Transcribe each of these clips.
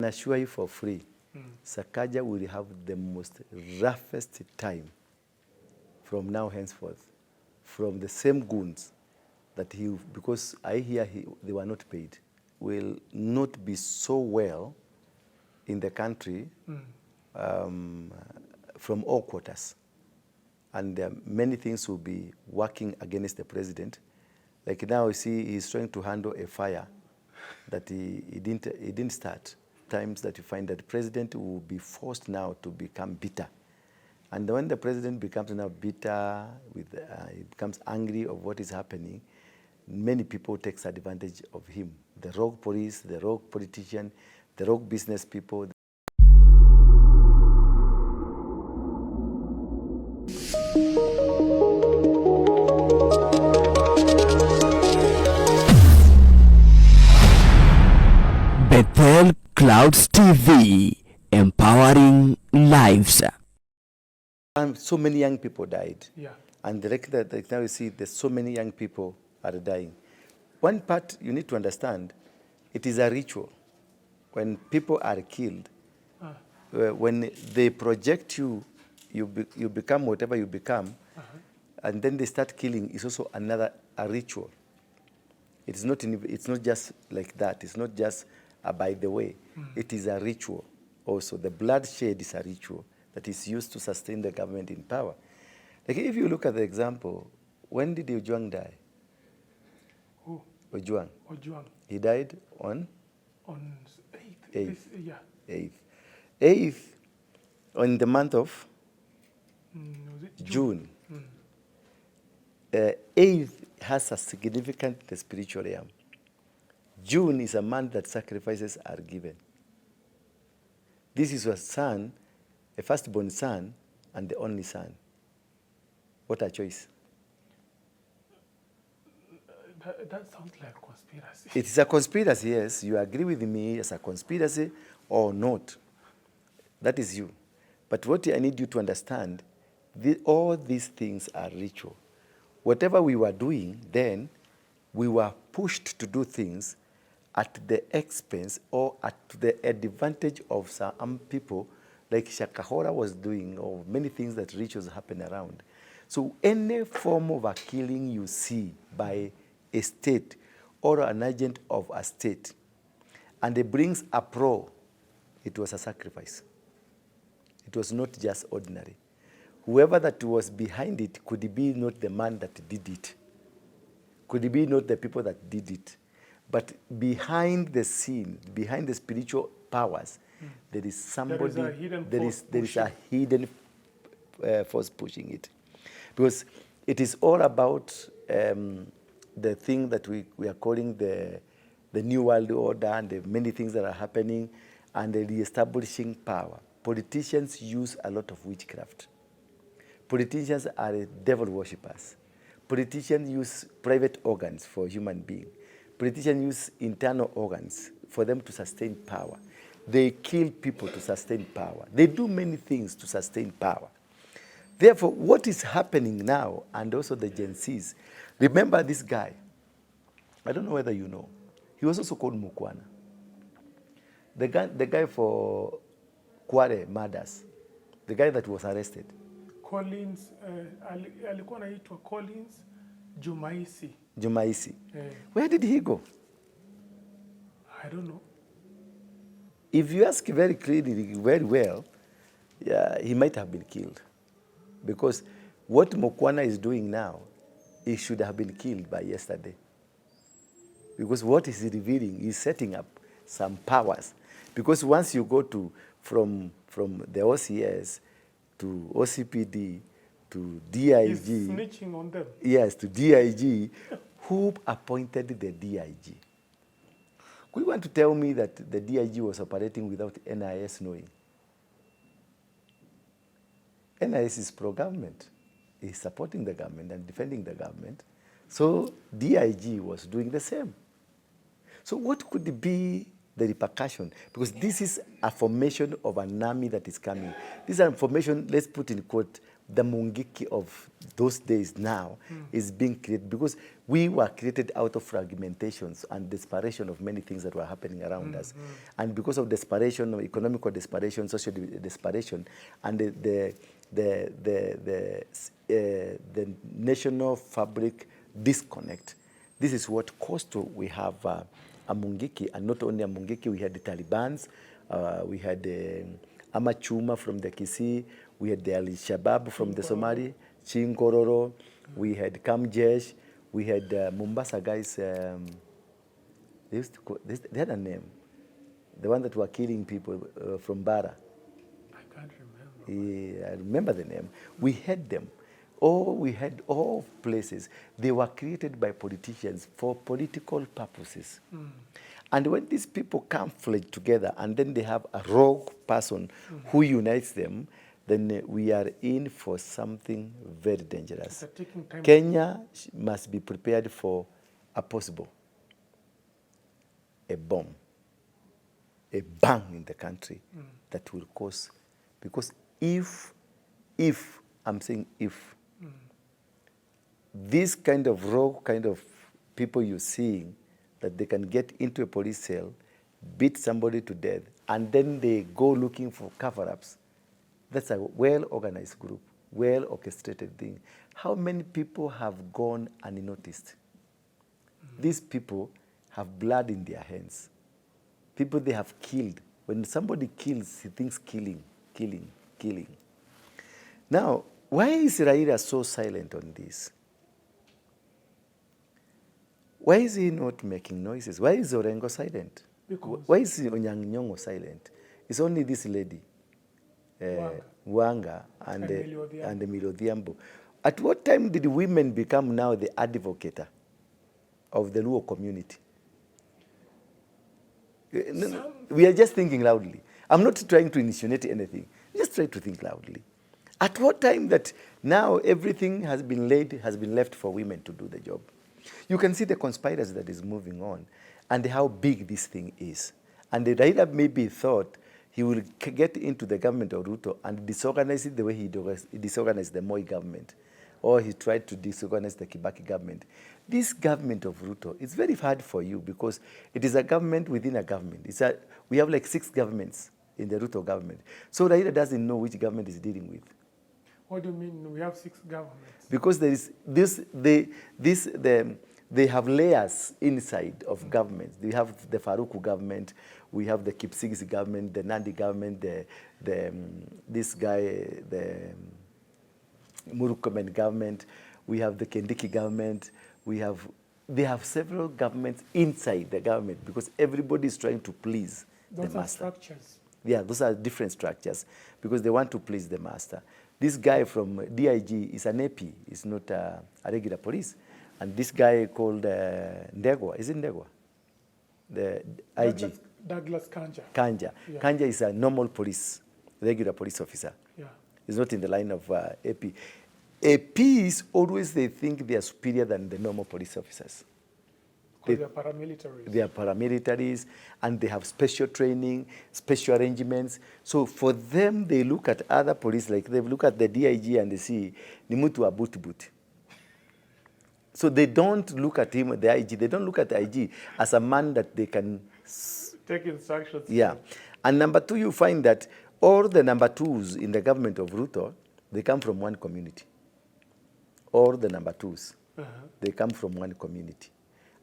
I assure you for free, Sakaja will have the most roughest time from now henceforth, from the same goons that he, because I hear they were not paid, will not be so well in the country from all quarters. And many things will be working against the president. Like now, you see, he's trying to handle a fire that he didn't start. Times that you find that the president will be forced now to become bitter. And when the president becomes now bitter, he becomes angry of what is happening, many people take advantage of him. The rogue police, the rogue politician, the rogue business people. Bethel Clouds TV, empowering lives. And so many young people died. Yeah. And now you see there's so many young people are dying. One part you need to understand, it is a ritual. When people are killed, when they project you, you become whatever you become, and then they start killing, it's also a ritual. It's not just like that. It's not just by the way. It is a ritual also. The bloodshed is a ritual that is used to sustain the government in power. Like if you look at the example, when did Ojwang die? Who? Ojwang. Ojwang. He died on? On 8th. 8th. Yeah. 8th. 8th, on the month of Was it June. 8th has a significant spiritual realm. June is a month that sacrifices are given. This is a son, a firstborn son, and the only son. What a choice. That sounds like conspiracy. It is a conspiracy, yes. You agree with me as a conspiracy or not. That is you. But what I need you to understand, all these things are ritual. Whatever we were doing then, we were pushed to do things at the expense or at the advantage of some people, like Shakahora was doing, or many things that rituals happen around. So any form of a killing you see by a state or an agent of a state, and it brings a pro, it was a sacrifice. It was not just ordinary. Whoever that was behind it, could it be not the man that did it? Could it be not the people that did it? But behind the scene, behind the spiritual powers, there is somebody, there is a hidden force pushing it. Because it is all about the thing that we are calling the New World Order and the many things that are happening and the reestablishing power. Politicians use a lot of witchcraft. Politicians are devil worshippers. Politicians use private organs for human beings. Politicians use internal organs for them to sustain power. They kill people to sustain power. They do many things to sustain power. Therefore, what is happening now, and also the Gen Zs, remember this guy. I don't know whether you know. He was also called Mukwana. The guy for Kware murders. The guy that was arrested. Collins, alikuwa anaitwa Collins Jumaisi. Jumaisi. Where did he go? I don't know. If you ask very clearly, very well, yeah, he might have been killed. Because what Mukwana is doing now, he should have been killed by yesterday. Because what he's revealing is setting up some powers. Because once you go to from the OCS to OCPD to DIG. He's snitching on them. Yes, to DIG. Who appointed the DIG? Could you want to tell me that the DIG was operating without NIS knowing? NIS is pro-government. He's supporting the government and defending the government. So DIG was doing the same. So what could be the repercussion? Because this is a formation of an army that is coming. This is a formation, let's put in quote, the Mungiki of those days now is being created, because we were created out of fragmentations and desperation of many things that were happening around us. And because of desperation, economical desperation, social desperation, and the national fabric disconnect, this is what caused we have a Mungiki, and not only a Mungiki, we had the Talibans, we had Amachuma from the Kisii, we had the Al-Shabaab from the Somali, Chinkororo, we had Kamjesh, we had Mombasa guys, they used to call, they had a name, the one that were killing people from Bara. I can't remember. I remember the name. We had them. Oh, we had all places. They were created by politicians for political purposes. And when these people conflict together and then they have a rogue person who unites them, then we are in for something very dangerous. Kenya must be prepared for a possible, a bomb, a bang in the country that will cause, because if, I'm saying if, this kind of rogue kind of people you're seeing, that they can get into a police cell, beat somebody to death, and then they go looking for cover-ups. That's a well-organized group, well-orchestrated thing. How many people have gone unnoticed? These people have blood in their hands. People they have killed. When somebody kills, he thinks killing. Now, why is Raila so silent on this? Why is he not making noises? Why is Orengo silent? Because why is Onyang' Nyong'o silent? It's only this lady, Wanga and Emilio Odhiambo. At what time did women become now the advocate of the Luo community? We are just thinking loudly. I'm not trying to insinuate anything. Just try to think loudly. At what time that now everything has been left for women to do the job? You can see the conspiracy that is moving on and how big this thing is. And the Raila maybe thought he will get into the government of Ruto and disorganize it the way he disorganized the Moi government, or he tried to disorganize the Kibaki government. This government of Ruto, it's very hard for you because it is a government within a government. We have like 6 governments in the Ruto government. So Raila doesn't know which government he's dealing with. What do you mean we have 6 governments? Because there is they have layers inside of governments. We have the Faruku government, we have the Kipsigis government, the Nandi government, this guy, the Murkomen government, we have the Kendiki government, they have several governments inside the government because everybody is trying to please the master. Those are structures. Yeah, those are different structures because they want to please the master. This guy from DIG is an AP, he's not a regular police. And this guy called Ndegwa, is it Ndegwa? The IG. Douglas Kanja. Kanja. Yeah. Kanja is a normal police, regular police officer. Yeah. He's not in the line of AP. APs always they think they are superior than the normal police officers. Because they are paramilitaries. They are paramilitaries and they have special training, special arrangements. So for them, they look at other police, like they look at the DIG and they see, ni mtu wa boot. So they don't look at him, the IG, they don't look at the IG as a man that they can take instructions. Yeah. And number 2, you find that all the number 2s in the government of Ruto, they come from one community. All the number 2s, they come from one community.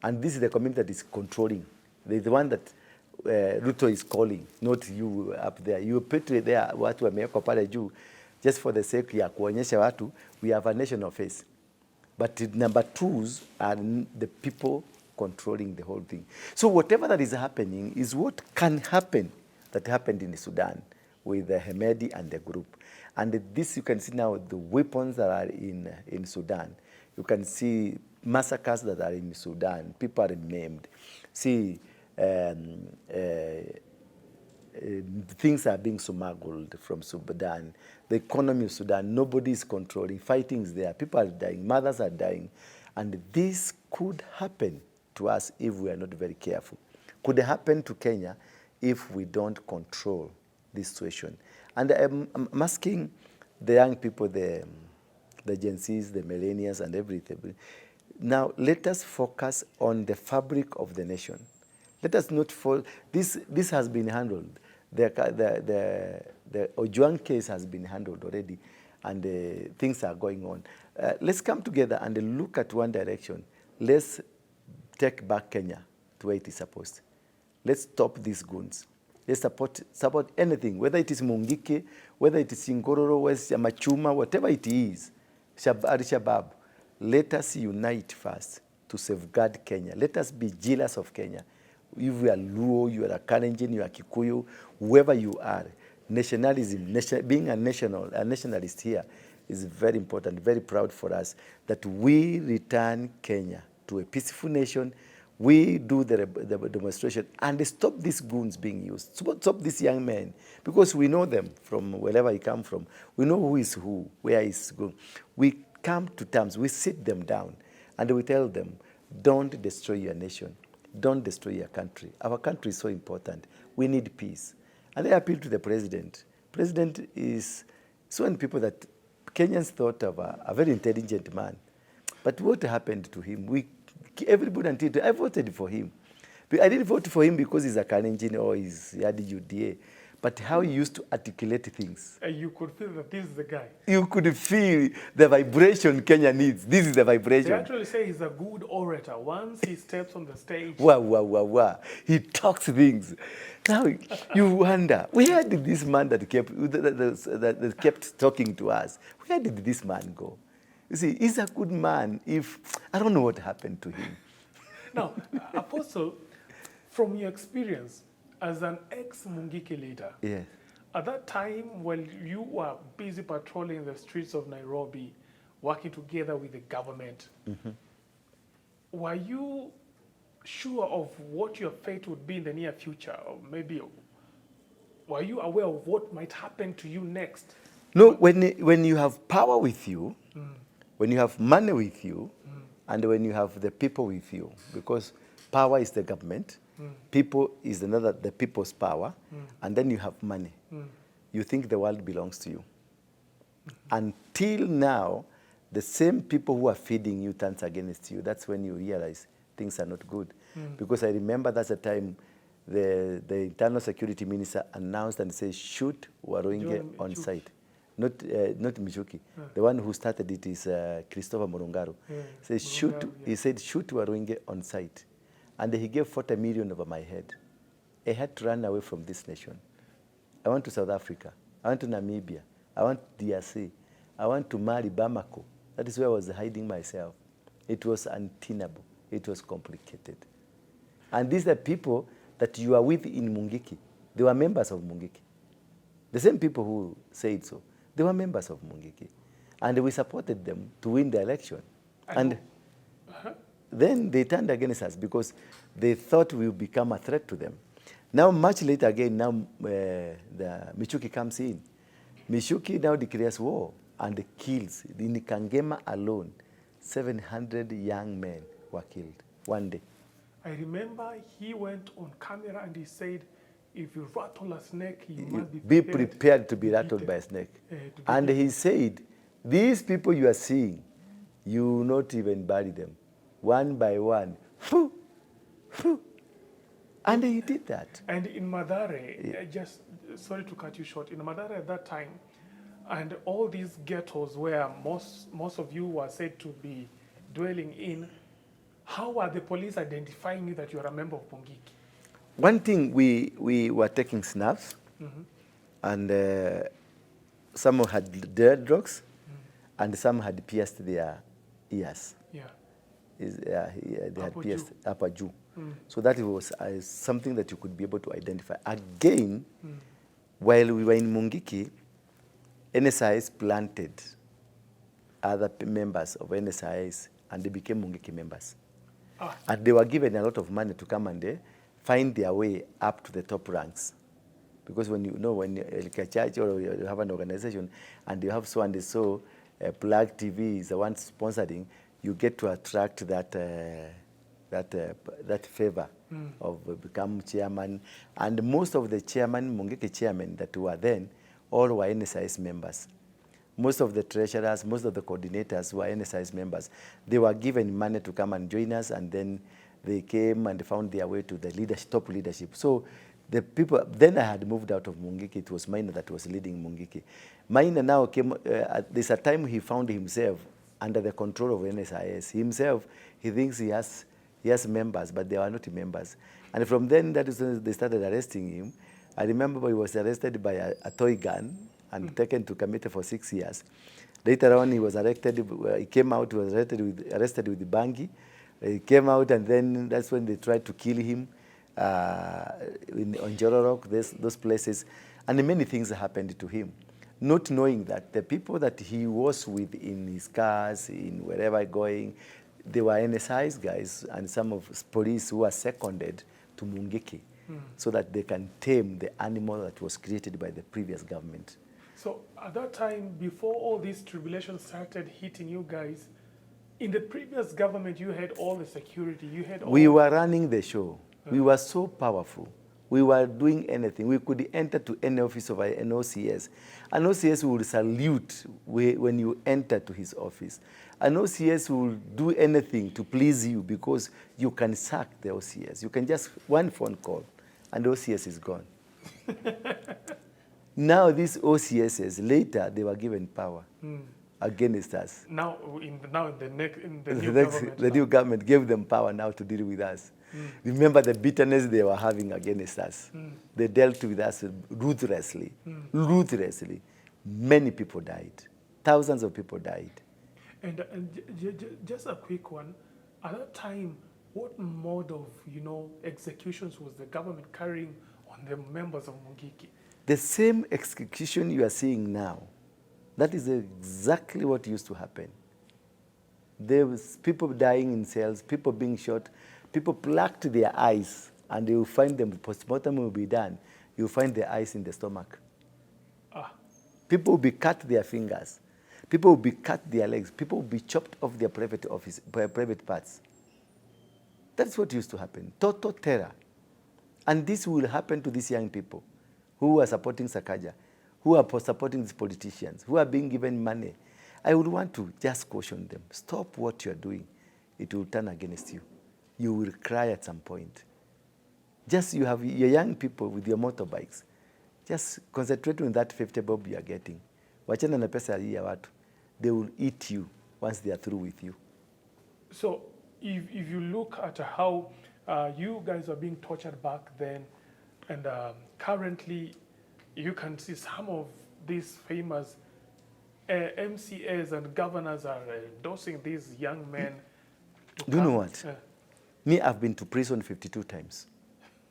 And this is the community that is controlling. They're the one that Ruto is calling, not you up there. You put there watu wamewekwa pale juu just for the sake ya kuonyesha watu we have a national face. But number 2s are the people controlling the whole thing. So whatever that is happening is what can happen that happened in Sudan with the Hemedi and the group. And this you can see now the weapons that are in Sudan. You can see massacres that are in Sudan. People are maimed. See, things are being smuggled from Sudan. The economy of Sudan, nobody is controlling. Fighting is there. People are dying. Mothers are dying. And this could happen to us if we are not very careful. Could happen to Kenya if we don't control this situation. And I'm asking the young people, the Gen Zs, the millennials, and everything. Now, let us focus on the fabric of the nation. Let us not fall. This has been handled. The Ojwang case has been handled already, and things are going on. Let's come together and look at one direction. Let's take back Kenya to where it is supposed. Let's stop these goons. Let's support anything, whether it is Mungiki, whether it is Ngororo, whether it's Machuma, whatever it is, Al-Shabaab. Let us unite first to safeguard Kenya. Let us be jealous of Kenya. If you are Luo, you are a Kalenjin, you are Kikuyu, whoever you are, nationalism, being a nationalist here is very important, very proud for us that we return Kenya to a peaceful nation. We do the demonstration and stop these goons being used. Stop these young men, because we know them from wherever he come from. We know who is who, where is going. We come to terms, we sit them down, and we tell them, don't destroy your nation. Don't destroy your country. Our country is so important. We need peace. And I appeal to the president. President is so many people that Kenyans thought of a very intelligent man. But what happened to him? Everybody until I voted for him. I didn't vote for him because he's a Kalenjin or he's had UDA. But how he used to articulate things. You could feel that this is the guy. You could feel the vibration Kenya needs. This is the vibration. They actually say he's a good orator. Once he steps on the stage. Wow. He talks things. Now, you wonder, where did this man that kept talking to us, where did this man go? You see, he's a good man. I don't know what happened to him. Now, Apostle, from your experience as an ex-Mungiki leader, yes. At that time when you were busy patrolling the streets of Nairobi, working together with the government, were you sure of what your fate would be in the near future? Or maybe were you aware of what might happen to you next? No, when you have power with you, when you have money with you, and when you have the people with you, because power is the government, people is the people's power, and then you have money. You think the world belongs to you. Until now, the same people who are feeding you turns against you. That's when you realize things are not good. Because I remember that's the time the internal security minister announced and said, shoot Waruinge on site. Not Michuki. The one who started it is Christopher Morungaro. He said, shoot Waruinge on site. And he gave 40 million over my head. I had to run away from this nation. I went to South Africa. I went to Namibia. I went to DRC. I went to Mali, Bamako. That is where I was hiding myself. It was untenable. It was complicated. And these are people that you are with in Mungiki. They were members of Mungiki. The same people who said so. They were members of Mungiki. And we supported them to win the election. And then they turned against us because they thought we would become a threat to them. Now, much later again, the Michuki comes in. Michuki now declares war and kills. In Kangema alone, 700 young men were killed one day. I remember he went on camera and he said, if you rattle a snake, you must be prepared to be rattled by a snake. And he said, these people you are seeing, you will not even bury them. One by one. And he did that. And in Mathare, just sorry to cut you short, in Mathare at that time, and all these ghettos where most of you were said to be dwelling in, how were the police identifying you that you are a member of Mungiki? One thing, we were taking snaps, and some had dreadlocks, and some had pierced their ears. Yeah. They had pierced upper jaw. So that was something that you could be able to identify. Again, while we were in Mungiki, NSIS planted other members of NSIS, and they became Mungiki members. And they were given a lot of money to come and find their way up to the top ranks. Because when when you're like a church or you have an organization and you have so and so, Plug TV is the one sponsoring, you get to attract that favor of become chairman. And most of the Mungiki chairmen that were then, all were NSIS members. most of the treasurers, most of the coordinators were NSIS members. They were given money to come and join us, and then they came and found their way to the leadership, top leadership. So the people, then I had moved out of Mungiki. It was Maina that was leading Mungiki. Maina now came, there's a time he found himself under the control of NSIS. Himself, he thinks he has members, but they are not members. And from then, that is when they started arresting him. I remember he was arrested by a toy gun and taken to committee for 6 years. Later on, he was arrested. He came out, he was arrested with Bangi. He came out, and then that's when they tried to kill him on Jororok, those places. And many things happened to him, not knowing that the people that he was with in his cars, in wherever going, they were NSI's guys and some of police who were seconded to Mungiki so that they can tame the animal that was created by the previous government. So at that time, before all these tribulations started hitting you guys, in the previous government, you had all the security, you had all... We were running the show. We were so powerful. We were doing anything. We could enter to any office of an OCS. An OCS would salute when you enter to his office. An OCS will do anything to please you because you can sack the OCS. You can just one phone call and the OCS is gone. Now these OCSs, later they were given power against us. Now in the new government. The new government gave them power now to deal with us. Remember the bitterness they were having against us. They dealt with us ruthlessly. Ruthlessly. Many people died. Thousands of people died. And just a quick one. At that time, what mode of executions was the government carrying on the members of Mungiki? The same execution you are seeing now. That is exactly what used to happen. There was people dying in cells, people being shot, people plucked their eyes, and you will find them, postmortem will be done, you will find the eyes in the stomach. People will be cut their fingers. People will be cut their legs. People will be chopped off their private parts. That's what used to happen. Total terror. And this will happen to these young people who are supporting Sakaja, who are supporting these politicians, who are being given money. I would want to just caution them. Stop what you are doing. It will turn against you. You will cry at some point. Just you have your young people with your motorbikes. Just concentrate on that 50 bob you are getting. Wachana na pesa hii ya watu. They will eat you once they are through with you. So if you look at how you guys are being tortured back then, and currently you can see some of these famous MCAs and governors are endorsing these young men. Do you know what? Me, I've been to prison 52 times.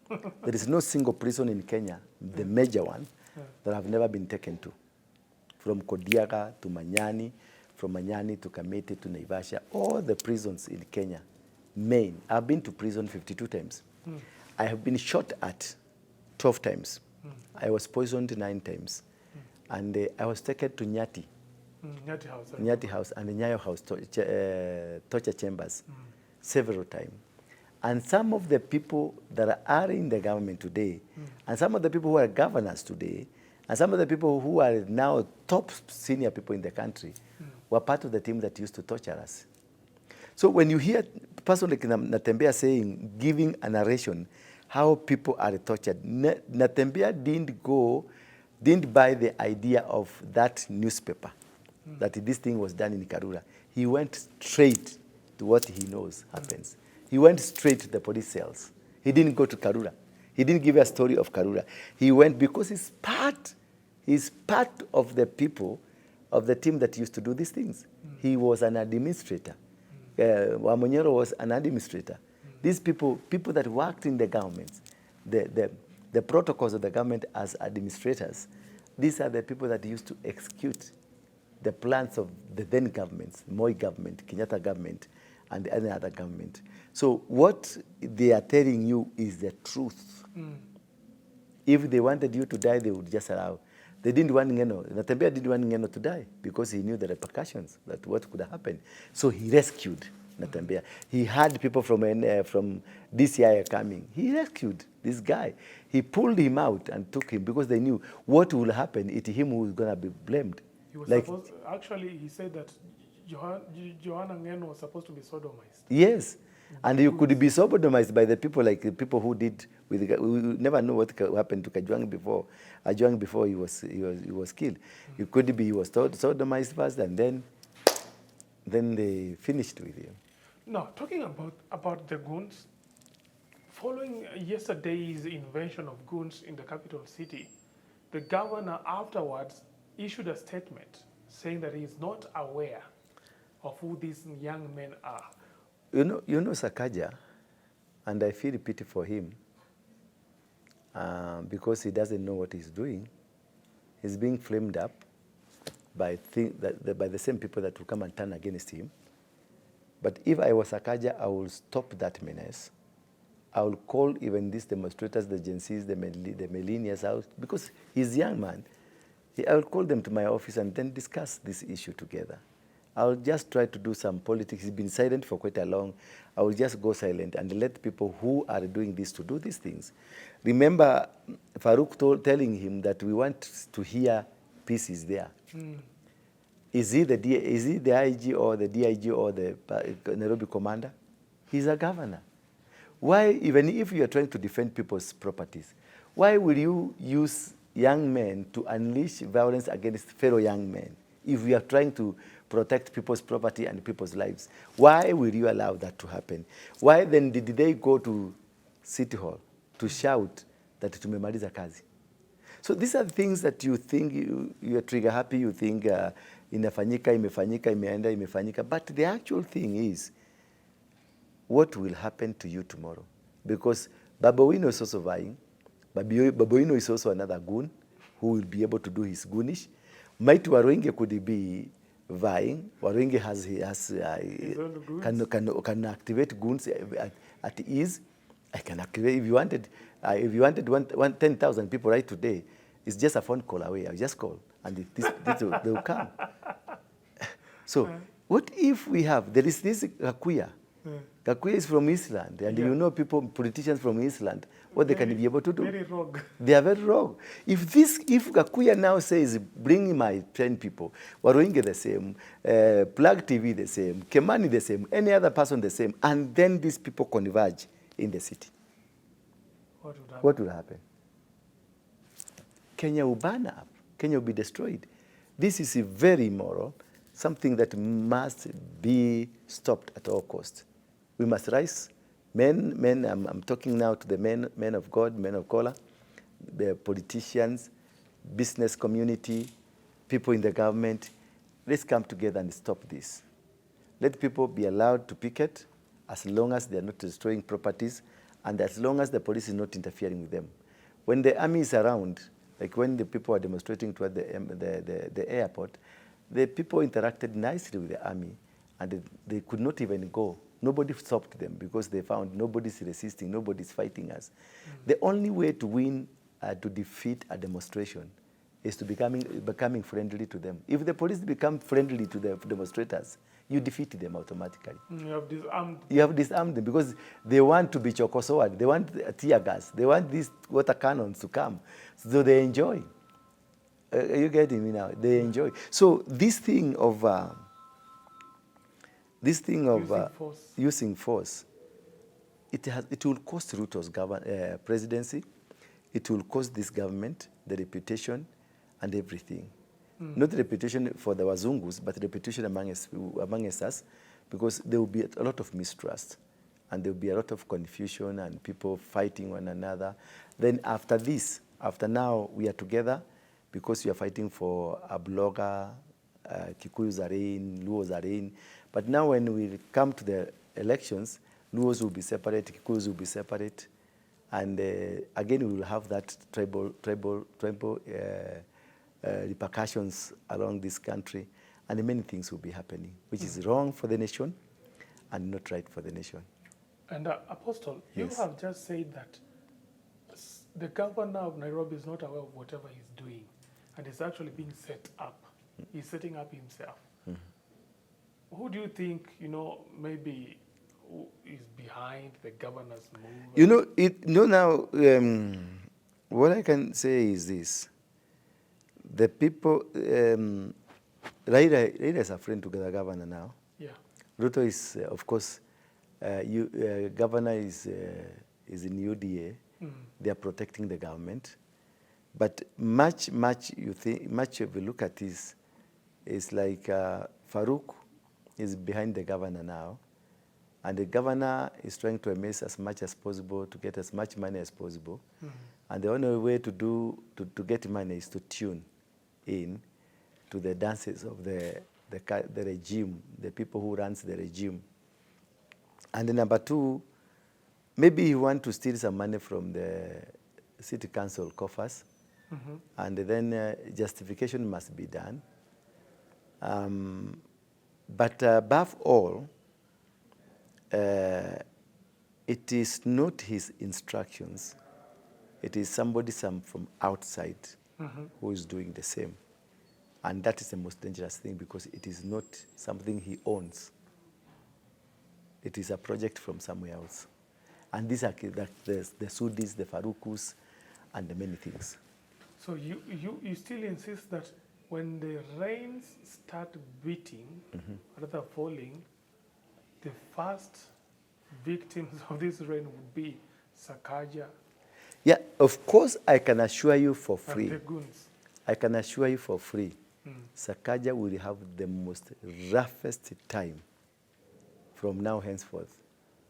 There is no single prison in Kenya, the major one, that I've never been taken to. From Kodiaga to Manyani, from Manyani to Kamete to Naivasha, all the prisons in Kenya, Maine. I've been to prison 52 times. I have been shot at 12 times. I was poisoned 9 times. And I was taken to Nyati. Nyati House and the Nyayo House torture chambers several times. And some of the people that are in the government today, and some of the people who are governors today, and some of the people who are now top senior people in the country were part of the team that used to torture us. So when you hear a person like Natembea saying, giving a narration, how people are tortured, Natembea didn't buy the idea of that newspaper, that this thing was done in Karura. He went straight to what he knows happens. He went straight to the police cells. He didn't go to Karura. He didn't give a story of Karura. He went because he's part of the people, of the team that used to do these things. He was an administrator. Wamunyoro was an administrator. These people that worked in the government, the protocols of the government as administrators, these are the people that used to execute the plans of the then governments, Moi government, Kenyatta government, and any other government. So what they are telling you is the truth. If they wanted you to die, they would just allow. They didn't want Ngeno. Natembea didn't want Ngeno to die because he knew the repercussions, that what could happen. So he rescued Natembea. He had people from DCI coming. He rescued this guy. He pulled him out and took him because they knew what will happen. It's him who is going to be blamed. He was Like, supposed, actually, he said that Joanna Ngeno was supposed to be sodomized. yes. And you could Goons. be sodomized by the people, like the people who did with the, we never know what happened to Kajwang before. Ajwang before he was killed. It could be he was sodomized first, and then they finished with him. Now, talking about the goons, following yesterday's invention of goons in the capital city, the governor afterwards issued a statement saying that he is not aware of who these young men are. You know Sakaja, and I feel pity for him because he doesn't know what he's doing. He's being flamed up by the same people that will come and turn against him. But if I was Sakaja, I will stop that menace. I will call even these demonstrators, the Gen Zs, the millennials out, because he's a young man. I will call them to my office and then discuss this issue together. I'll just try to do some politics. He's been silent for quite a long. I will just go silent and let people who are doing this to do these things. Remember Farouk telling him that we want to hear peace is there. Mm. Is he the IG or the DIG or the Nairobi commander? He's a governor. Why, even if you are trying to defend people's properties, why will you use young men to unleash violence against fellow young men if we are trying to protect people's property and people's lives? Why will you allow that to happen? Why then did they go to City Hall to shout that tumemaliza kazi? So these are things that you think you are trigger happy, you think inafanyika, imefanyika, imeenda, imefanyika. But the actual thing is, what will happen to you tomorrow? Because Babuino is also vying. Babuino is also another goon who will be able to do his goonish. Mighty Waruinge could be vying. Waruinge can activate goons at ease. I can activate if you wanted 10,000 people right today. It's just a phone call away. I just call and they will come. So what if we have, there is this Gakuya. Gakuya is from Eastland, and you know people, politicians from Eastland, what they can be able to do. Very rogue. They are very rogue. If Gakuya now says, bring my 10 people, Waruinge the same, Plug TV the same, Kemani the same, any other person the same, and then these people converge in the city, what will happen? Kenya will burn up. Kenya will be destroyed. This is very immoral, something that must be stopped at all costs. We must rise. Men, I'm talking now to the men of God, men of color, the politicians, business community, people in the government. Let's come together and stop this. Let people be allowed to picket as long as they are not destroying properties and as long as the police is not interfering with them. When the army is around, like when the people are demonstrating toward the airport, the people interacted nicely with the army and they could not even go. Nobody stopped them because they found nobody's resisting, nobody's fighting us. The only way to win, to defeat a demonstration is to becoming friendly to them. If the police become friendly to the demonstrators, you defeat them automatically. You have disarmed. You have disarmed them because they want to be chocosoad. They want tear gas. They want these water cannons to come. So they enjoy. Are you getting me now? They enjoy. So this thing of using force, it will cost Ruto's presidency. It will cost this government the reputation and everything. Not the reputation for the Wazungus, but the reputation among us, because there will be a lot of mistrust and there will be a lot of confusion and people fighting one another. Then after this, after now, we are together because we are fighting for a blogger, Kikuyus are in, Luos are in. But now when we come to the elections, Luos will be separate, Kikuyus will be separate. And again, we will have that tribal repercussions along this country, and many things will be happening, which is wrong for the nation and not right for the nation. And Apostle, Yes. You have just said that the governor of Nairobi is not aware of whatever he's doing, and is actually being set up. He's setting up himself. Who do you think, maybe is behind the governor's move? Now, what I can say is this. The people, Raila is a friend to the governor now. Yeah. Ruto is, of course, governor is in UDA. They are protecting the government. But much if you look at this, is like Farouk is behind the governor now. And the governor is trying to amass as much as possible to get as much money as possible. And the only way to get money is to tune in to the dances of the regime, the people who runs the regime. And number two, maybe you want to steal some money from the city council coffers, and then justification must be done. But above all, it is not his instructions. It is somebody from outside who is doing the same. And that is the most dangerous thing, because it is not something he owns. It is a project from somewhere else. And these are the Sudis, the Farukus, and the many things. So you still insist that when the rains start beating, rather falling, the first victims of this rain would be Sakaja. Yeah, of course, I can assure you for free. And the GOONS. I can assure you for free. Sakaja will have the most roughest time from now henceforth,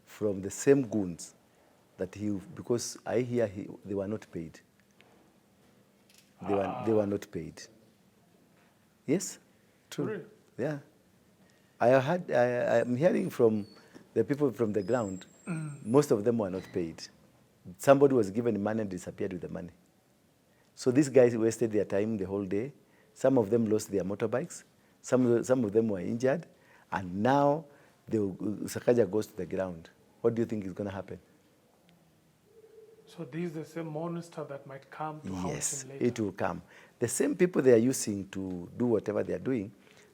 from the same GOONS that because I hear they were not paid. They were not paid. Yes, true. Really? Yeah. I'm hearing from the people from the ground, most of them were not paid. Somebody was given money and disappeared with the money. So these guys wasted their time the whole day. Some of them lost their motorbikes. Some of them were injured. And now Sakaja goes to the ground. What do you think is going to happen? So this is the same monster that might come to haunt him later. It will come. The same people they are using to do whatever they are doing,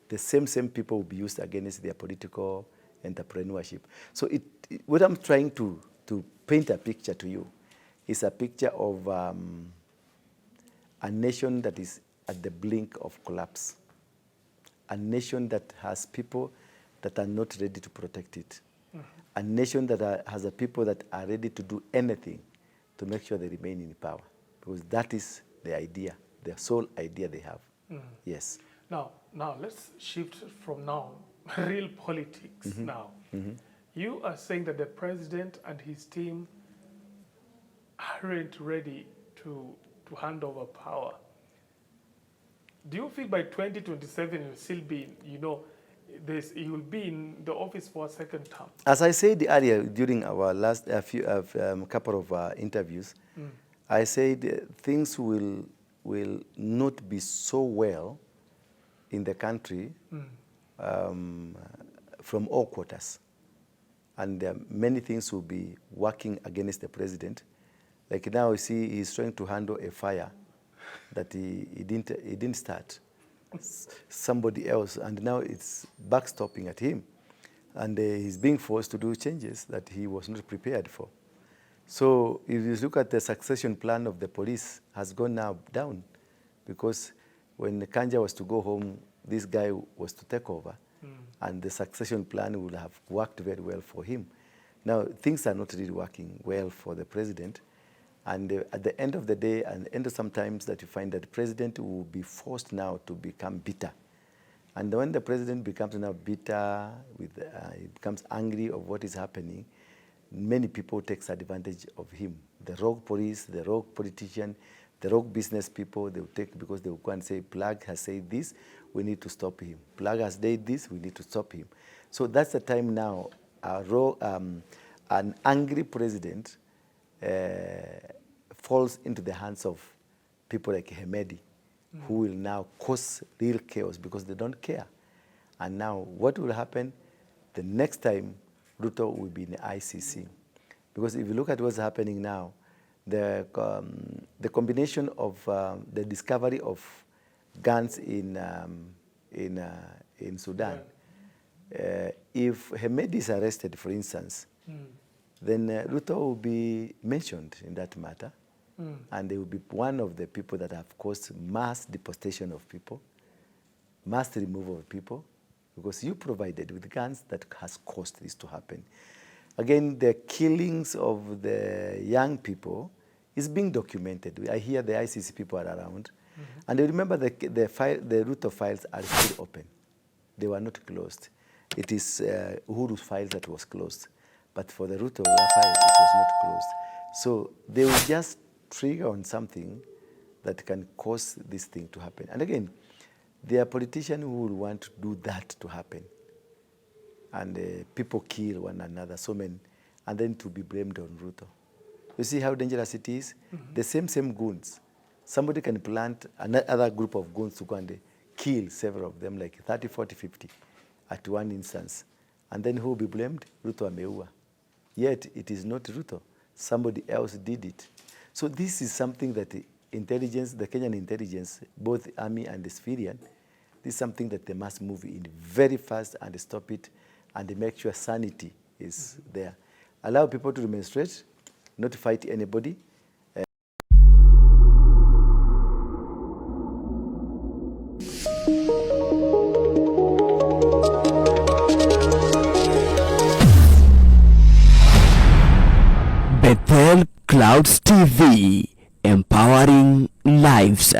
the same people will be used against their political entrepreneurship. So what I'm trying to paint a picture to you is a picture of a nation that is at the blink of collapse, a nation that has people that are not ready to protect it, a nation that has a people that are ready to do anything to make sure they remain in power, because that is the idea, the sole idea they have. Yes. Now let's shift from real politics now. You are saying that the president and his team aren't ready to hand over power. Do you feel by 2027 you'll still be, you will be in the office for a second term? As I said earlier during our last couple of interviews, I said things will not be so well in the country from all quarters. And many things will be working against the president. Like now, you see, he's trying to handle a fire that he didn't start. Somebody else, and now it's backstopping at him. And he's being forced to do changes that he was not prepared for. So if you look at the succession plan of the police, has gone now down, because when Kanja was to go home, this guy was to take over. And the succession plan would have worked very well for him. Now, things are not really working well for the president. And at the end of the day, and end of sometimes that you find that the president will be forced now to become bitter. And when the president becomes now bitter, he becomes angry of what is happening, many people take advantage of him. The rogue police, the rogue politician, the rogue business people, they will take, because they will go and say, Plug has said this, we need to stop him. Plug has said this, we need to stop him. So that's the time now an angry president falls into the hands of people like Hemedi, who will now cause real chaos because they don't care. And now what will happen? The next time, Ruto will be in the ICC. Because if you look at what's happening now, the combination of the discovery of guns in Sudan, if Hemedi is arrested, for instance, then Ruto will be mentioned in that matter, and they will be one of the people that have caused mass deportation of people. mass removal of people, because you provided with guns that has caused this to happen. Again, the killings of the young people is being documented. I hear the ICC people are around. And I remember the root of files are still open. They were not closed. It is Uhuru's files that was closed. But for the root of the file, it was not closed. So they will just trigger on something that can cause this thing to happen. And again, there are politicians who will want to do that to happen. And people kill one another, so many, and then to be blamed on Ruto. You see how dangerous it is? The same goons. Somebody can plant another group of goons to go and kill several of them, like 30, 40, 50 at one instance. And then who will be blamed? Ruto ameua. Yet it is not Ruto. Somebody else did it. So this is something that the intelligence, the Kenyan intelligence, both army and the civilian, this is something that they must move in very fast and stop it and make sure sanity is there. Allow people to demonstrate, not fight anybody. Bethel Clouds TV, empowering lives.